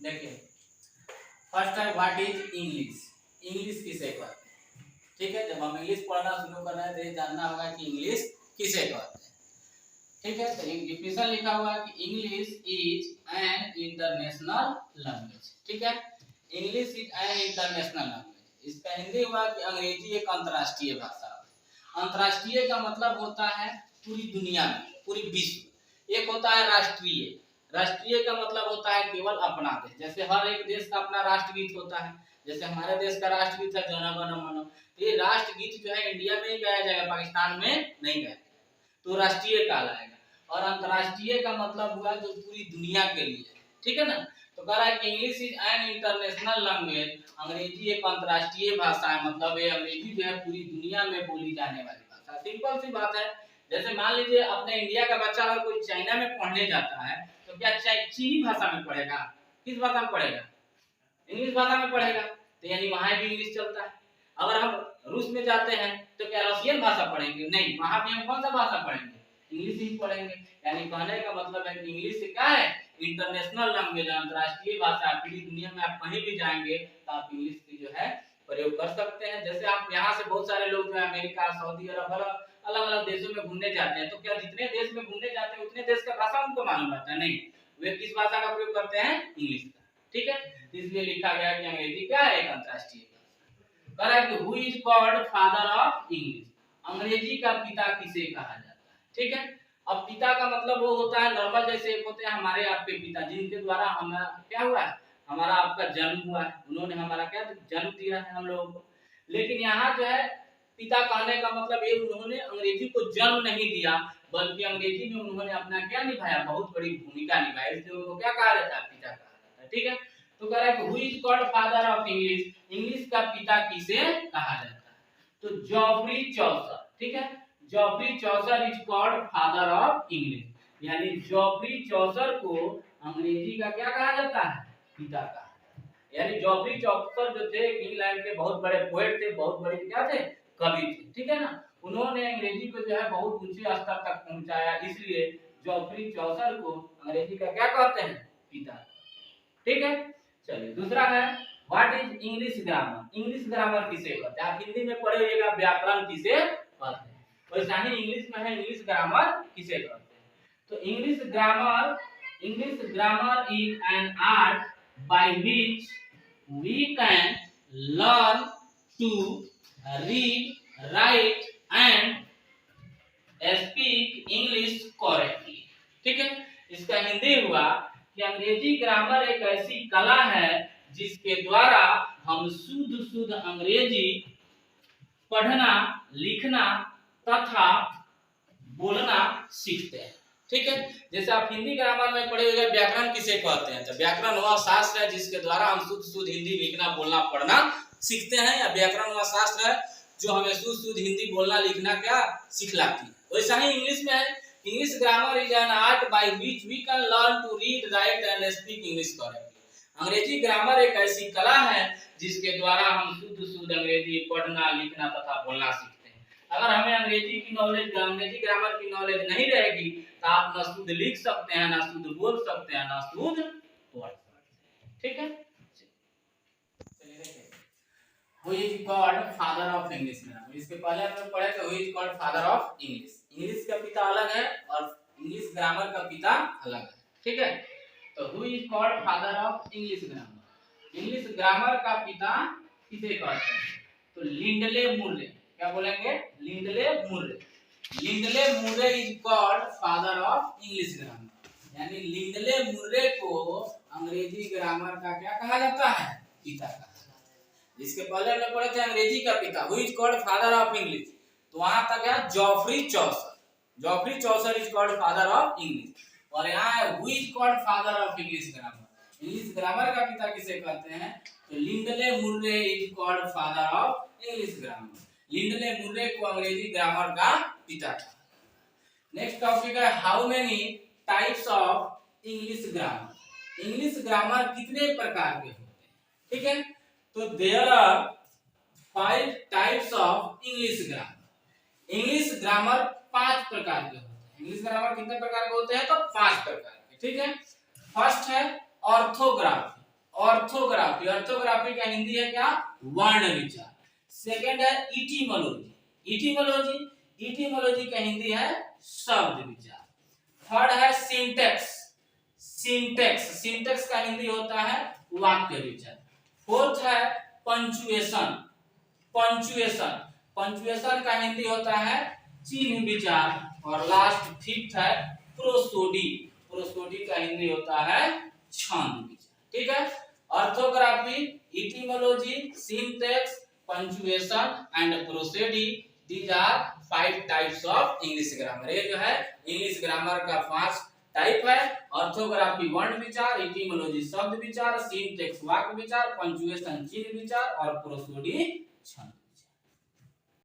देखिए फर्स्ट है what is English. English किसे कहते हैं? ठीक है, जब हम इंग्लिश पढ़ना शुरू कर रहे हैं तो ये जानना होगा कि इंग्लिश किसे कहते हैं। ठीक है, तो डिफिनेशन लिखा हुआ है कि English is an international language. ठीक है, English is an international language. इसका हिंदी हुआ कि अंग्रेजी एक अंतर्राष्ट्रीय भाषा है। अंतर्राष्ट्रीय का मतलब होता है पूरी दुनिया में, पूरी विश्व। एक होता है राष्ट्रीय। राष्ट्रीय का मतलब होता है केवल अपना देश। जैसे हर एक देश का अपना राष्ट्रगीत होता है। जैसे हमारे देश का राष्ट्रगीत है जन गण मन। ये राष्ट्रगीत जो है इंडिया में ही गाया जाएगा, पाकिस्तान में नहीं गाया, तो राष्ट्रीय कहलाएगा। और अंतर्राष्ट्रीय का मतलब हुआ जो पूरी दुनिया के लिए। ठीक है ना, तो कह रहा है कि English is an international language. अंग्रेजी एक अंतर्राष्ट्रीय भाषा है, मतलब ये अंग्रेजी जो है पूरी दुनिया में बोली जाने वाली भाषा। सिंपल सी बात है। जैसे मान लीजिए अपने इंडिया का बच्चा अगर कोई चाइना में पढ़ने जाता है तो क्या चीनी भाषा में पढ़ेगा? किस भाषा में पढ़ेगा? इंग्लिश भाषा में पढ़ेगा। तो यानी वहां भी इंग्लिश चलता है। अगर हम रूस में जाते हैं तो क्या रशियन भाषा पढ़ेंगे? नहीं, वहां भी हम कौन सा भाषा पढ़ेंगे? इंग्लिश ही पढ़ेंगे। यानी कहने का मतलब है कि इंग्लिश क्या है? इंटरनेशनल लैंग्वेज, अंतर्राष्ट्रीय भाषा। पूरी दुनिया में आप कहीं भी जाएंगे तो आप इंग्लिश की जो है प्रयोग कर सकते हैं। जैसे आप यहाँ से बहुत सारे लोग जो है अमेरिका, सऊदी अरब, अलग अलग देशों में घूमने जाते हैं, तो क्या जितने देश में घूमने जाते हैं उतने देश का भाषा उनको मालूम रहता है? नहीं, वे किस भाषा का प्रयोग करते हैं? इंग्लिश का। ठीक है, इसलिए लिखा गया कि अंग्रेजी क्या है? एक अंतर्राष्ट्रीय भाषा। कह रहा है कि who is called father of English. अंग्रेजी का पिता किसे कहा जाता है? ठीक है, अब पिता का मतलब वो होता है नॉर्मल, जैसे एक होते हैं हमारे आपके पिता, जिनके द्वारा हमारा क्या हुआ है? हमारा आपका जन्म हुआ है, उन्होंने हमारा क्या जन्म दिया है हम लोगों को। लेकिन यहाँ जो है पिता कहने का मतलब ये उन्होंने अंग्रेजी को जन्म नहीं दिया, बल्कि अंग्रेजी में उन्होंने अपना क्या निभाया? बहुत बड़ी भूमिका निभाई, इसलिए उनको क्या कहा जाता है? पिता कहा जाता है। ठीक है, तो कह रहा है कि who is called father of English. English का पिता किसे कहा जाता है? तो जॉफरी चौसर। ठीक है, Joffrey Chaucer is called father of English. यानी जॉफरी चौसर को अंग्रेजी का क्या कहा जाता है? पिता कहा। यानी जॉफरी चौसर जो थे इंग्लैंड के बहुत बड़े पोएट थे, बहुत बड़े क्या थे? कवि थे। ठीक है ना, उन्होंने अंग्रेजी को जो है बहुत ऊंचे स्तर तक पहुंचाया, इसलिए जॉफरी चौसर को अंग्रेजी का क्या कहते हैं? पिता। ठीक है, चलिए दूसरा है what is English grammar. English grammar किसे कहते हैं? आप हिंदी में पढ़े होइएगा व्याकरण किसे कहते हैं, वैसा ही इंग्लिश में है इंग्लिश ग्रामर किसे कहते हैं। तो English grammar is an art by which we can learn to read, write and speak English correctly. ठीक है, इसका हिंदी हुआ कि अंग्रेजी ग्रामर एक ऐसी कला है जिसके द्वारा हम शुद्ध अंग्रेजी पढ़ना, लिखना तथा बोलना सीखते हैं। ठीक है, जैसे आप हिंदी ग्रामर में पढ़े हुए व्याकरण किसे कहते हैं? तो व्याकरण वह शास्त्र है जिसके द्वारा हम शुद्ध हिंदी लिखना, बोलना, पढ़ना सीखते हैं, या व्याकरण वह शास्त्र है जो हमें शुद्ध हिंदी बोलना, लिखना क्या सिखलाती है। वैसा ही इंग्लिश में है, English grammar is an art by which we can learn to read, write and speak English correctly. अंग्रेजी ग्रामर एक ऐसी कला है जिसके द्वारा हम शुद्ध अंग्रेजी पढ़ना, लिखना तथा बोलना सीखते हैं। अगर हमें अंग्रेजी की नॉलेज, अंग्रेजी ग्रामर की नॉलेज नहीं रहेगी तो आप ना शुद्ध लिख सकते हैं, ना शुद्ध बोल सकते हैं, ना शुद्ध पढ़ सकते हैं। ठीक है, who is called father of English grammar. इसके पहले हमने पढ़े थे who is called father of English. English का पिता अलग है और इंग्लिश ग्रामर का पिता अलग है। ठीक है, तो who is called father of English grammar. English grammar का पिता किसे कहते हैं? तो लिंडले मुर्रे। क्या बोलेंगे? Lindley Murray. Lindley Murray is called father of English grammar. यानी लिंडले मुर्रे को अंग्रेजी ग्रामर का क्या कहा जाता है? पिता कहा जाता है। जिसके पहले हमने पढ़े थे अंग्रेजी का पिता who is called father of English, तो वहां तक है Joffrey Chaucer. Joffrey Chaucer is called father of English, और यहाँ है who is called father of English grammar. English grammar का पिता किसे कहते हैं? तो Lindley Murray is called father of English grammar. Lindley Murray को अंग्रेजी ग्रामर का पिता कहा। नेक्स्ट टॉपिक है how many types of English grammar. English grammar कितने प्रकार के होते हैं? ठीक है, तो there are 5 types of English grammar. English grammar 5 प्रकार के होते हैं। इंग्लिश ग्रामर कितने प्रकार के होते हैं? तो 5 प्रकार के। ठीक है, फर्स्ट है ऑर्थोग्राफी। ऑर्थोग्राफी, ऑर्थोग्राफी का हिंदी है क्या? वर्ण विचार। सेकंड है इटिमोलॉजी, इटिमोलॉजी, इटिमोलॉजी का हिंदी है शब्द विचार। थर्ड है सिंटेक्स, सिंटेक्स, सिंटेक्स का हिंदी होता है वाक्य विचार। फोर्थ है पंचुएशन, पंचुएशन, पंचुएशन का हिंदी होता है चिन्ह विचार। और लास्ट फिफ्थ है प्रोसोडी, प्रोसोडी का हिंदी होता है छंद विचार। ठीक है, orthography, etymology, syntax, punctuation and prosody, these are 5 types of English grammar. ये जो है इंग्लिश ग्रामर का 5 टाइप है। ऑर्थोग्राफी वर्ण विचार, इटिमोलॉजी शब्द विचार, सिंटेक्स वाक्य विचार, पंचुएशन चिन्ह विचार और प्रोसोडी छंद।